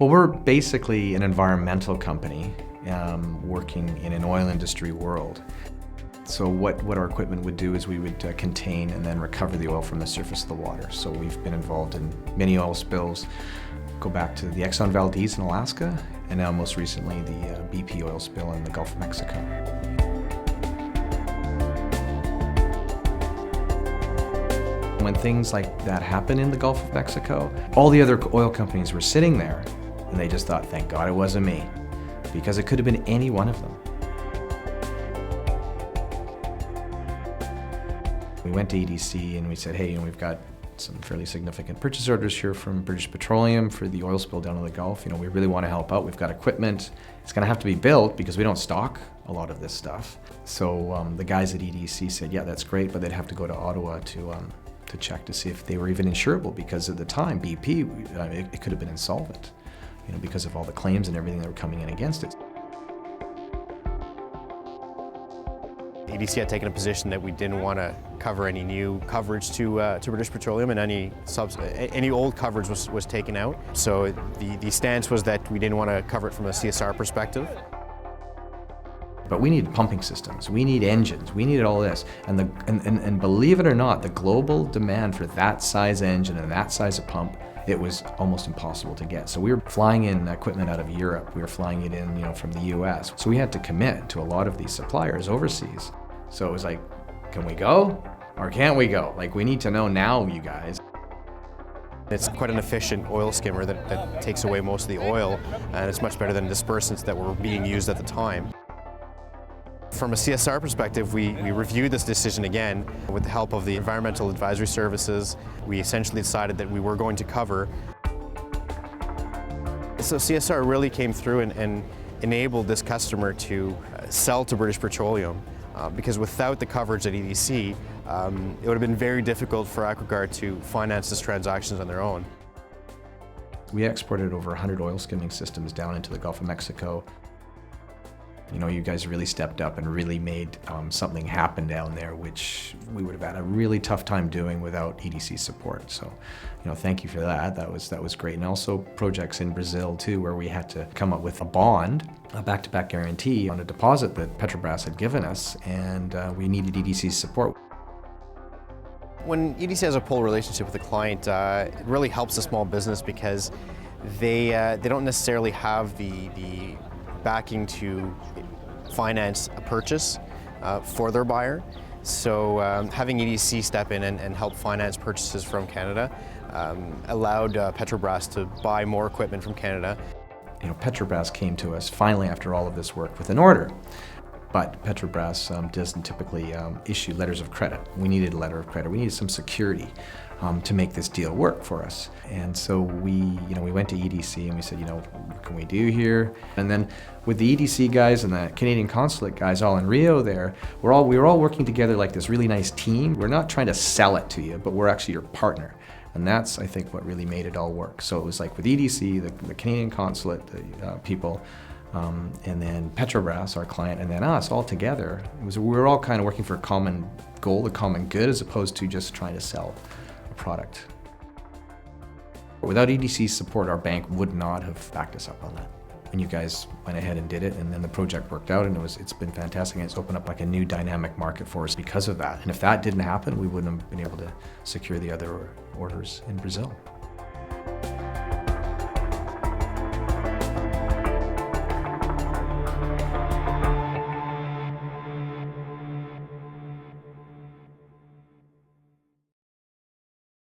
Well, we're basically an environmental company working in an oil industry world. So what our equipment would do is we would contain and then recover the oil from the surface of the water. So we've been involved in many oil spills, go back to the Exxon Valdez in Alaska, and now most recently the BP oil spill in the Gulf of Mexico. When things like that happen in the Gulf of Mexico, all the other oil companies were sitting there and they just thought, thank God it wasn't me, because it could have been any one of them. We went to EDC and we said, hey, we've got some fairly significant purchase orders here from British Petroleum for the oil spill down in the Gulf. We really want to help out. We've got equipment. It's going to have to be built because we don't stock a lot of this stuff. So the guys at EDC said, yeah, that's great, but they'd have to go to Ottawa to check to see if they were even insurable, because at the time, BP, it could have been insolvent, because of all the claims and everything that were coming in against it. EDC had taken a position that we didn't want to cover any new coverage to British Petroleum, and any old coverage was taken out. So the stance was that we didn't want to cover it from a CSR perspective. But we need pumping systems, we need engines, we needed all this. And believe it or not, the global demand for that size engine and that size of pump, it was almost impossible to get. So we were flying in equipment out of Europe, we were flying it in from the US. So we had to commit to a lot of these suppliers overseas. So it was like, can we go or can't we go? We need to know now, you guys. It's quite an efficient oil skimmer that takes away most of the oil, and it's much better than dispersants that were being used at the time. From a CSR perspective, we reviewed this decision again with the help of the Environmental Advisory Services. We essentially decided that we were going to cover. So CSR really came through and enabled this customer to sell to British Petroleum, because without the coverage at EDC, it would have been very difficult for Aqua-Guard to finance these transactions on their own. We exported over 100 oil skimming systems down into the Gulf of Mexico. You guys really stepped up and really made something happen down there, which we would have had a really tough time doing without EDC support. So, thank you for that. That was great. And also projects in Brazil too, where we had to come up with a bond, a back-to-back guarantee on a deposit that Petrobras had given us, and we needed EDC's support. When EDC has a pull relationship with a client, it really helps a small business because they don't necessarily have the backing to finance a purchase for their buyer. So having EDC step in and help finance purchases from Canada allowed Petrobras to buy more equipment from Canada. Petrobras came to us finally after all of this work with an order. But Petrobras doesn't typically issue letters of credit. We needed a letter of credit. We needed some security to make this deal work for us. And so we went to EDC and we said, what can we do here? And then with the EDC guys and the Canadian consulate guys all in Rio there, we were all working together like this really nice team. We're not trying to sell it to you, but we're actually your partner. And that's, I think, what really made it all work. So it was like with EDC, the Canadian consulate, the people, and then Petrobras, our client, and then us all together. We were all kind of working for a common goal, the common good, as opposed to just trying to sell a product. Without EDC's support, our bank would not have backed us up on that. And you guys went ahead and did it, and then the project worked out, and it's been fantastic, and it's opened up a new dynamic market for us because of that. And if that didn't happen, we wouldn't have been able to secure the other orders in Brazil.